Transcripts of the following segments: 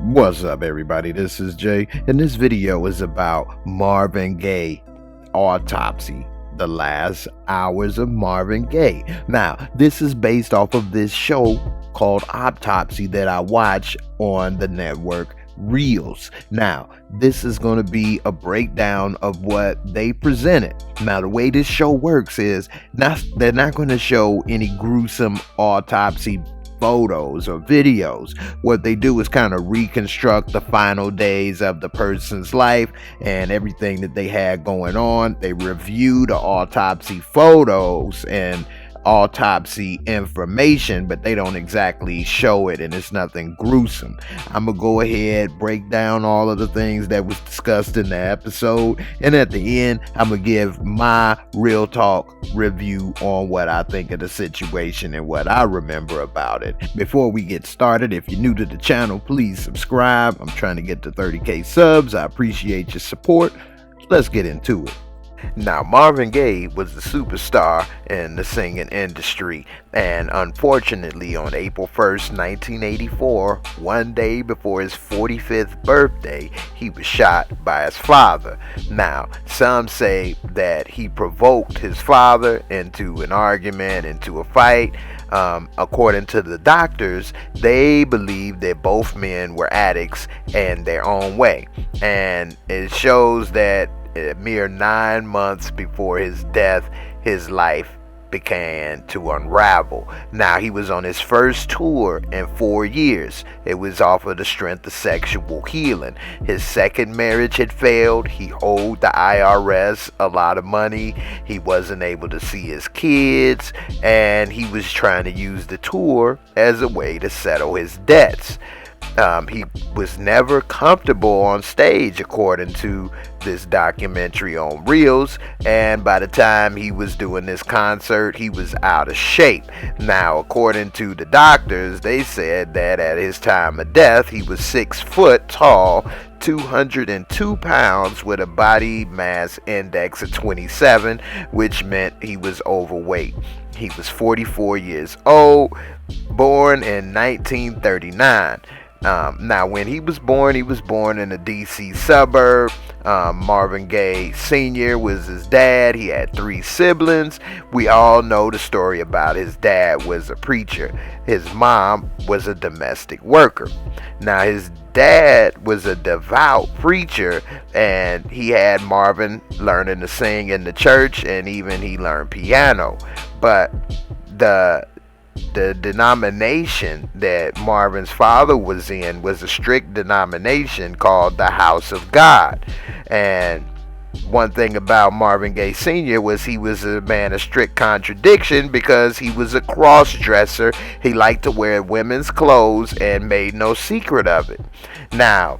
What's up, everybody? This is Jay, and this video is about Marvin Gaye, Autopsy, the last hours of Marvin Gaye. Now, this is based off of this show called Autopsy that I watch on the network REELZ. Now, this is going to be a breakdown of what they presented. Now, the way this show works is they're not going to show any gruesome autopsy photos or videos. What they do is kind of reconstruct the final days of the person's life and everything that they had going on. They review the autopsy photos and autopsy information, but they don't exactly show it, and it's nothing gruesome. I'm gonna go ahead, break down all of the things that was discussed in the episode, and at the end I'm gonna give my real talk review on what I think of the situation and what I remember about it. Before we get started, if you're new to the channel, please subscribe. I'm trying to get to 30k subs. I appreciate your support. Let's get into it. Now, Marvin Gaye was the superstar in the singing industry, and unfortunately on April 1st, 1984, one day before his 45th birthday, he was shot by his father. Now, some say that he provoked his father into an argument, into a fight. According to the doctors, they believe that both men were addicts in their own way, and it shows that a mere 9 months before his death, his life began to unravel. Now, he was on his first tour in 4 years. It was off of the strength of sexual healing. His second marriage had failed. He owed the IRS a lot of money. He wasn't able to see his kids, and he was trying to use the tour as a way to settle his debts. He was never comfortable on stage, according to this documentary on REELZ, and by the time he was doing this concert, he was out of shape. Now, according to the doctors, they said that at his time of death, he was 6 foot tall, 202 pounds, with a body mass index of 27, which meant he was overweight. He was 44 years old, born in 1939. Now, when he was born in a DC suburb. Marvin Gaye Sr. was his dad. He had 3 siblings. We all know the story about his dad was a preacher. His mom was a domestic worker. Now, his dad was a devout preacher, and he had Marvin learning to sing in the church, and even he learned piano. But the denomination that Marvin's father was in was a strict denomination called the House of God. And one thing about Marvin Gaye Sr. was he was a man of strict contradiction, because he was a cross-dresser. He liked to wear women's clothes and made no secret of it. Now,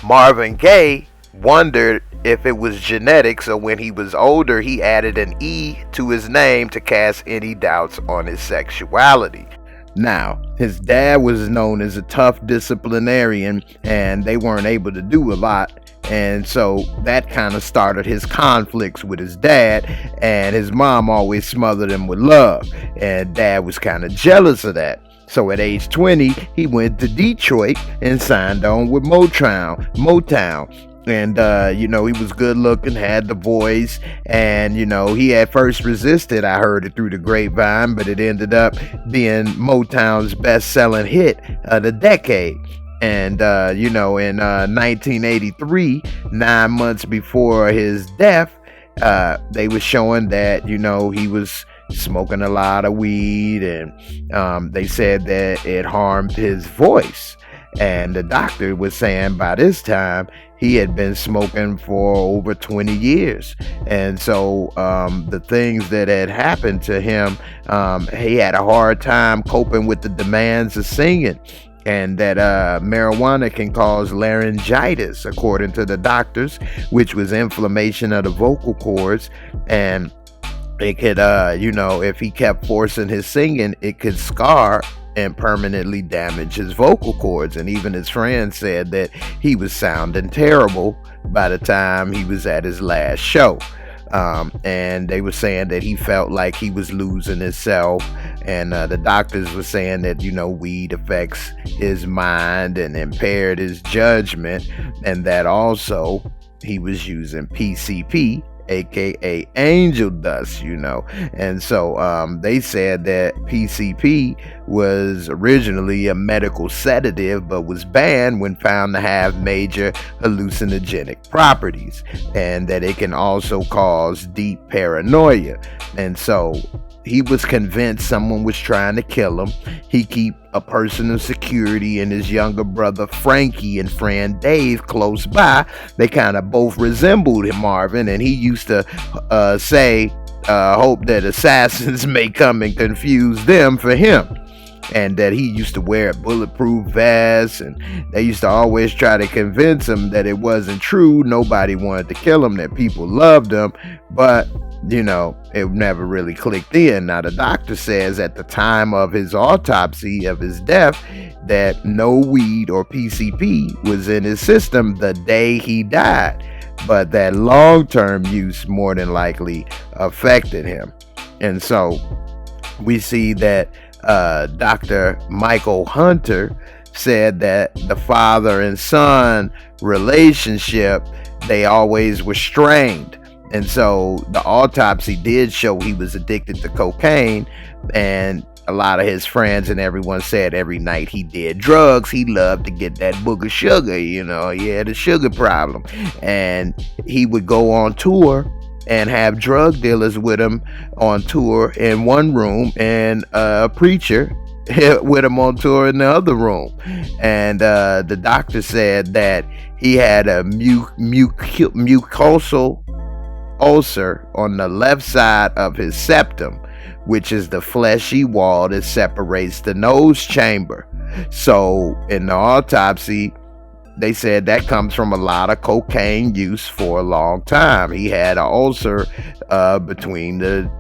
Marvin Gaye wondered if it was genetics, so when he was older, he added an E to his name to cast any doubts on his sexuality. Now, his dad was known as a tough disciplinarian, and they weren't able to do a lot, and so that kind of started his conflicts with his dad, and his mom always smothered him with love, and dad was kind of jealous of that. So at age 20, he went to Detroit and signed on with Motown. And, he was good looking, had the voice, and, he had first resisted. I heard it through the grapevine, but it ended up being Motown's best-selling hit of the decade. And, in 1983, 9 months before his death, they were showing that, he was smoking a lot of weed, and they said that it harmed his voice. And the doctor was saying by this time he had been smoking for over 20 years. And so the things that had happened to him, he had a hard time coping with the demands of singing, and that marijuana can cause laryngitis, according to the doctors, which was inflammation of the vocal cords. And it could, if he kept forcing his singing, it could scar and permanently damage his vocal cords. And even his friends said that he was sounding terrible by the time he was at his last show. And they were saying that he felt like he was losing himself, and the doctors were saying that, you know, weed affects his mind and impaired his judgment, and that also he was using PCP, aka angel dust, you know. And so they said that PCP was originally a medical sedative, but was banned when found to have major hallucinogenic properties, and that it can also cause deep paranoia. And so he was convinced someone was trying to kill him. He keep a personal security and his younger brother Frankie and friend Dave close by. They kind of both resembled him, Marvin, and he used to say, hope that assassins may come and confuse them for him. And that he used to wear a bulletproof vest, and they used to always try to convince him that it wasn't true. Nobody wanted to kill him, that people loved him, but you know, it never really clicked in. Now, the doctor says at the time of his autopsy of his death that no weed or PCP was in his system the day he died, but that long-term use more than likely affected him. And so we see that Dr. Michael Hunter said that the father and son relationship, they always were strained. And so the autopsy did show he was addicted to cocaine, and a lot of his friends and everyone said every night he did drugs, he loved to get that book of sugar, you know, he had a sugar problem. And he would go on tour and have drug dealers with him on tour in one room, and a preacher with him on tour in the other room. And the doctor said that he had a mucosal ulcer on the left side of his septum, which is the fleshy wall that separates the nose chamber. So in the autopsy, they said that comes from a lot of cocaine use for a long time. He had an ulcer between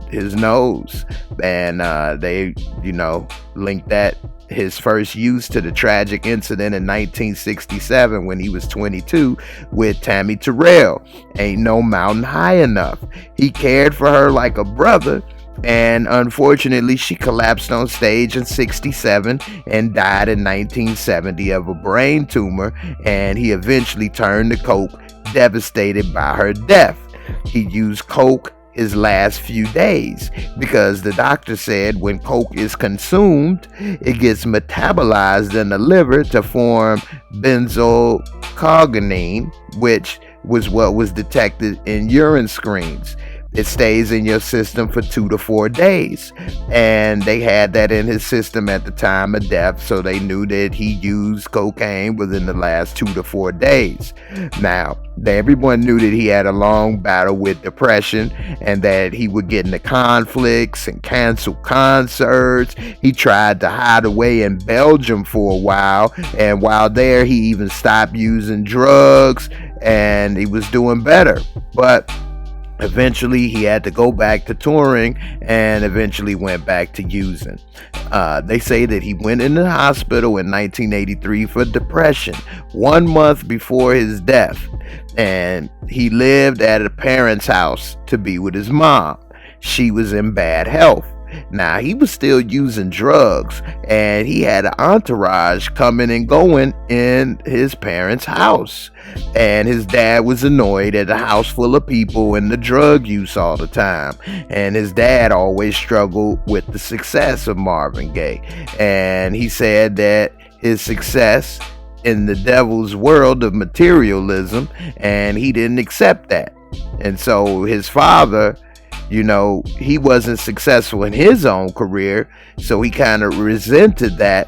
his nose, and they, you know, linked that his first use to the tragic incident in 1967 when he was 22 with Tammy Terrell. Ain't no mountain high enough. He cared for her like a brother, and unfortunately she collapsed on stage in 67 and died in 1970 of a brain tumor, and he eventually turned to coke, devastated by her death. He used coke his last few days because the doctor said when coke is consumed, it gets metabolized in the liver to form benzalkonium, which was what was detected in urine screens. It stays in your system for 2 to 4 days, and they had that in his system at the time of death, so they knew that he used cocaine within the last 2 to 4 days. Now, everyone knew that he had a long battle with depression, and that he would get into conflicts and cancel concerts. He tried to hide away in Belgium for a while, and while there he even stopped using drugs, and he was doing better. But eventually he had to go back to touring, and eventually went back to using. They say that he went into the hospital in 1983 for depression 1 month before his death, and he lived at a parent's house to be with his mom. She was in bad health. Now, he was still using drugs, and he had an entourage coming and going in his parents' house. And his dad was annoyed at a house full of people and the drug use all the time. And his dad always struggled with the success of Marvin Gaye. And he said that his success in the devil's world of materialism, and he didn't accept that. And so his father, you know, he wasn't successful in his own career, so he kind of resented that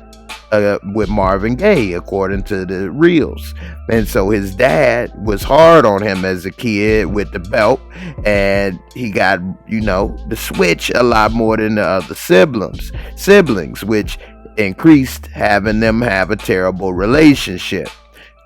with Marvin Gaye, according to the REELZ. And so his dad was hard on him as a kid with the belt, and he got, you know, the switch a lot more than the other siblings, which increased having them have a terrible relationship.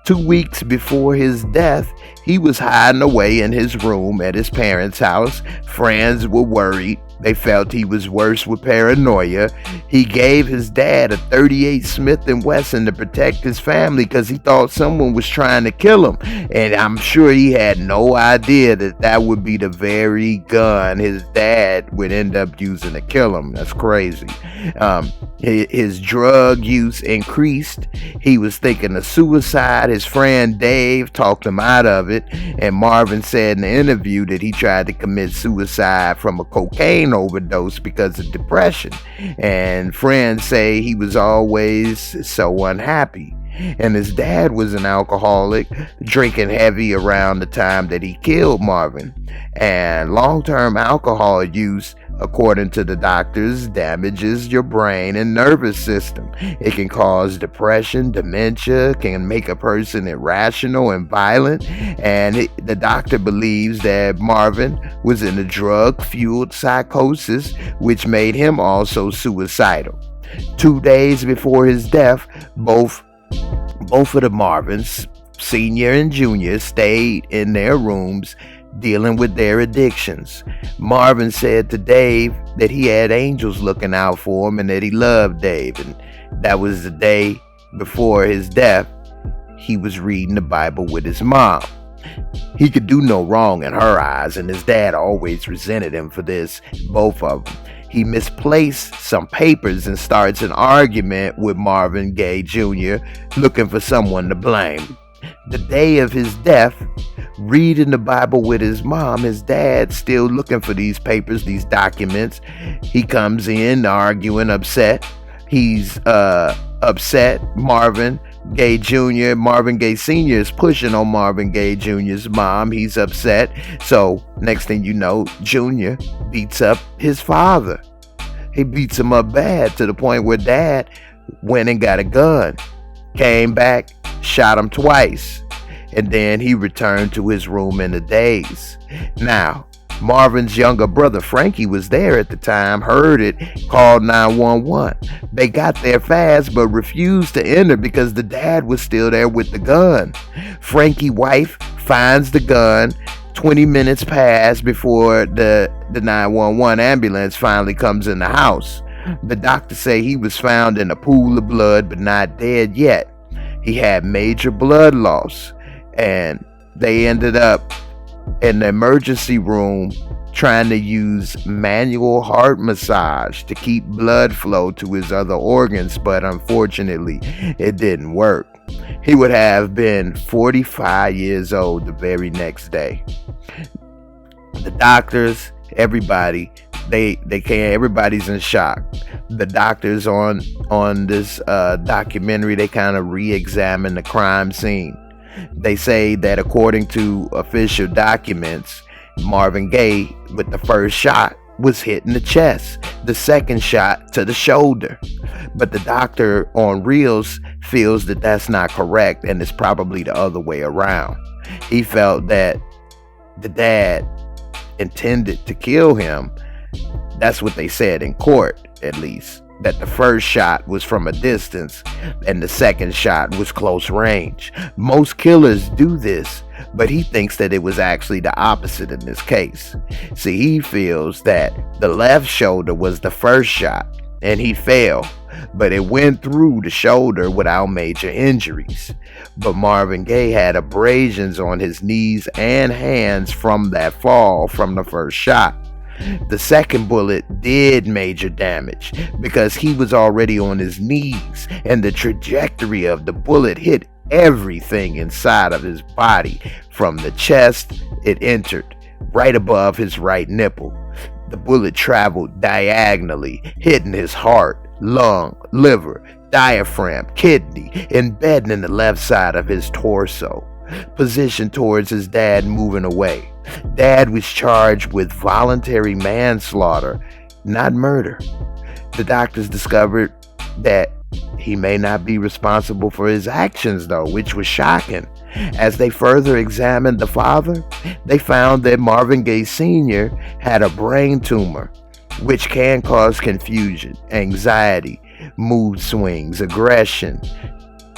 2 weeks before his death, he was hiding away in his room at his parents' house. Friends were worried They felt he was worse with paranoia. He gave his dad a .38 Smith & Wesson to protect his family because he thought someone was trying to kill him. And I'm sure he had no idea that that would be the very gun his dad would end up using to kill him. That's crazy. His drug use increased. He was thinking of suicide. His friend Dave talked him out of it. And Marvin said in the interview that he tried to commit suicide from a cocaine overdose because of depression, and friends say he was always so unhappy. And his dad was an alcoholic, drinking heavy around the time that he killed Marvin. And long-term alcohol use, according to the doctors, damages your brain and nervous system. It can cause depression, dementia, can make a person irrational and violent. And the doctor believes that Marvin was in a drug-fueled psychosis, which made him also suicidal. 2 days before his death, both of the Marvins, senior and junior, stayed in their rooms dealing with their addictions. Marvin said to Dave that he had angels looking out for him and that he loved Dave. And that was the day before his death. He was reading the Bible with his mom. He could do no wrong in her eyes, and his dad always resented him for this, both of them. He misplaced some papers and starts an argument with Marvin Gaye Jr., looking for someone to blame. The day of his death, reading the Bible with his mom, his dad still looking for these papers, these documents. He comes in arguing, upset. He's upset. Marvin Gaye Jr., Marvin Gaye Sr. is pushing on Marvin Gaye Jr.'s mom. He's upset. So next thing you know, Jr. beats up his father. He beats him up bad to the point where Dad went and got a gun, came back, shot him twice, and then he returned to his room in a daze. Now, Marvin's younger brother Frankie was there at the time, heard it, called 911. They got there fast but refused to enter because the dad was still there with the gun. Frankie's wife finds the gun. 20 minutes pass before the 911 ambulance finally comes in the house. The doctors say he was found in a pool of blood but not dead yet. He had major blood loss, and they ended up in the emergency room trying to use manual heart massage to keep blood flow to his other organs, but unfortunately it didn't work. He would have been 45 years old the very next day. The doctors, everybody, they can't, everybody's in shock. The doctors on this documentary, they kind of re-examine the crime scene. They say that according to official documents, Marvin Gaye, with the first shot, was hit in the chest, the second shot to the shoulder. But the doctor on REELZ feels that that's not correct and it's probably the other way around. He felt that the dad intended to kill him. That's what they said in court, at least. That the first shot was from a distance and the second shot was close range. Most killers do this, but he thinks that it was actually the opposite in this case. See, he feels that the left shoulder was the first shot and he fell, but it went through the shoulder without major injuries. But Marvin Gaye had abrasions on his knees and hands from that fall from the first shot. The second bullet did major damage because he was already on his knees, and the trajectory of the bullet hit everything inside of his body. From the chest, it entered right above his right nipple. The bullet traveled diagonally, hitting his heart, lung, liver, diaphragm, kidney, embedding in the left side of his torso, positioned towards his dad, moving away. Dad was charged with voluntary manslaughter, not murder. The doctors discovered that he may not be responsible for his actions, though, which was shocking. As they further examined the father, they found that Marvin Gaye Sr. had a brain tumor, which can cause confusion, anxiety, mood swings, aggression,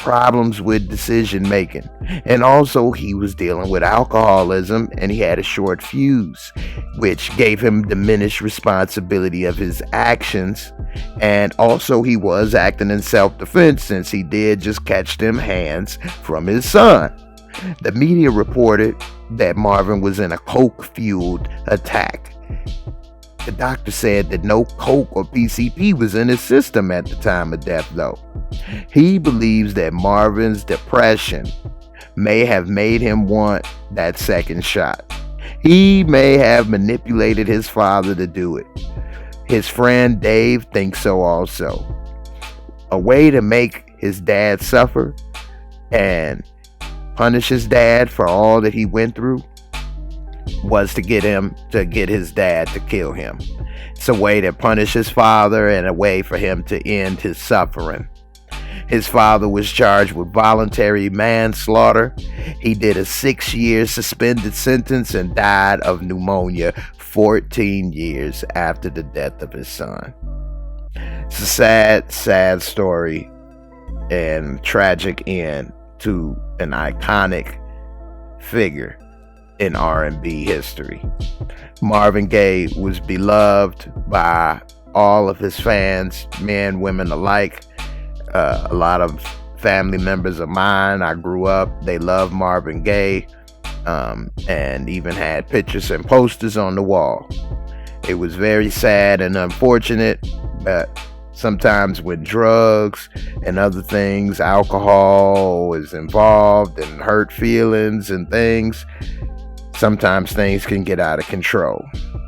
problems with decision making. And also, he was dealing with alcoholism and he had a short fuse, which gave him diminished responsibility of his actions. And also, he was acting in self-defense since he did just catch them hands from his son. The media reported that Marvin was in a coke-fueled attack. The doctor said that no coke or PCP was in his system at the time of death, though. He believes that Marvin's depression may have made him want that second shot. He may have manipulated his father to do it. His friend Dave thinks so also. A way to make his dad suffer and punish his dad for all that he went through was to get his dad to kill him. It's a way to punish his father and a way for him to end his suffering. His father was charged with voluntary manslaughter. He did a 6-year suspended sentence and died of pneumonia 14 years after the death of his son. It's a sad, sad story and tragic end to an iconic figure in R&B history. Marvin Gaye was beloved by all of his fans, men, women alike. A lot of family members of mine, I grew up, they loved Marvin Gaye, and even had pictures and posters on the wall. It was very sad and unfortunate, but sometimes with drugs and other things, alcohol is involved and hurt feelings and things. Sometimes things can get out of control,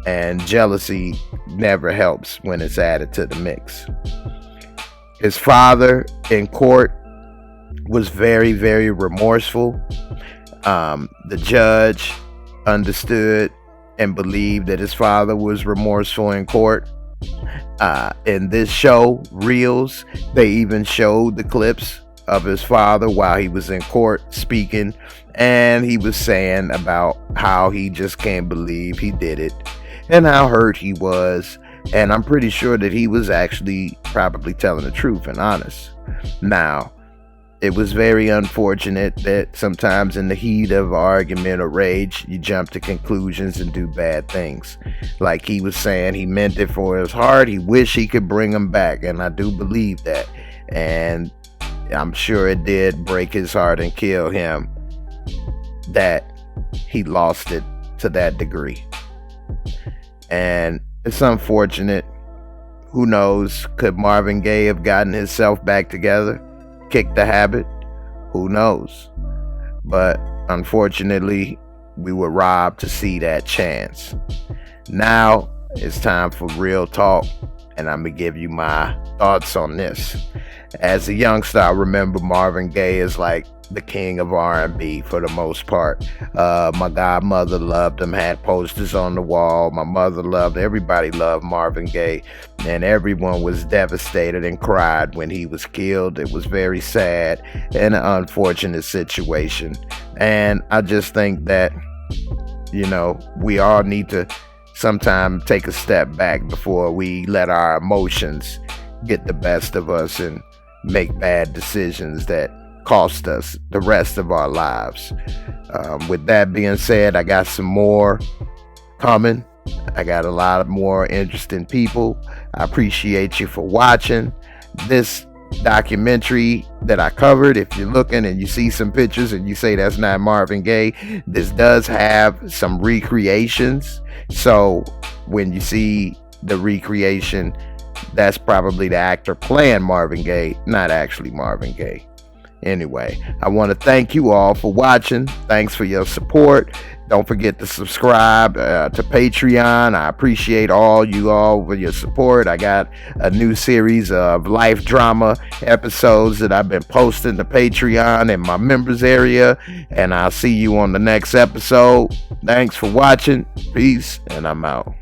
and jealousy never helps when it's added to the mix. His father in court was very, very remorseful. The judge understood and believed that his father was remorseful in court. In this show, REELZ, they even showed the clips of his father while he was in court speaking, and he was saying about how he just can't believe he did it and how hurt he was. And I'm pretty sure that he was actually probably telling the truth and honest. Now, it was very unfortunate that sometimes in the heat of argument or rage, you jump to conclusions and do bad things. Like he was saying, he meant it for his heart. He wished he could bring him back. And I do believe that. And I'm sure it did break his heart and kill him that he lost it to that degree. And it's unfortunate. Who knows? Could Marvin Gaye have gotten himself back together? Kicked the habit? Who knows? But unfortunately, we were robbed to see that chance. Now it's time for real talk, and I'm going to give you my thoughts on this. As a youngster, I remember Marvin Gaye as like the king of R&B for the most part. My godmother loved him, had posters on the wall. My mother loved, everybody loved Marvin Gaye, and everyone was devastated and cried when he was killed. It was very sad and an unfortunate situation. And I just think that, you know, we all need to sometimes take a step back before we let our emotions get the best of us and make bad decisions that cost us the rest of our lives. With that being said, I got some more coming. I got a lot of more interesting people. I appreciate you for watching this documentary that I covered. If you're looking and you see some pictures and you say that's not Marvin Gaye, this does have some recreations. So when you see the recreation, that's probably the actor playing Marvin Gaye, not actually Marvin Gaye. Anyway, I want to thank you all for watching. Thanks for your support. Don't forget to subscribe to Patreon. I appreciate all you all for your support. I got a new series of life drama episodes that I've been posting to Patreon in my members area, and I'll see you on the next episode. Thanks for watching. Peace, and I'm out.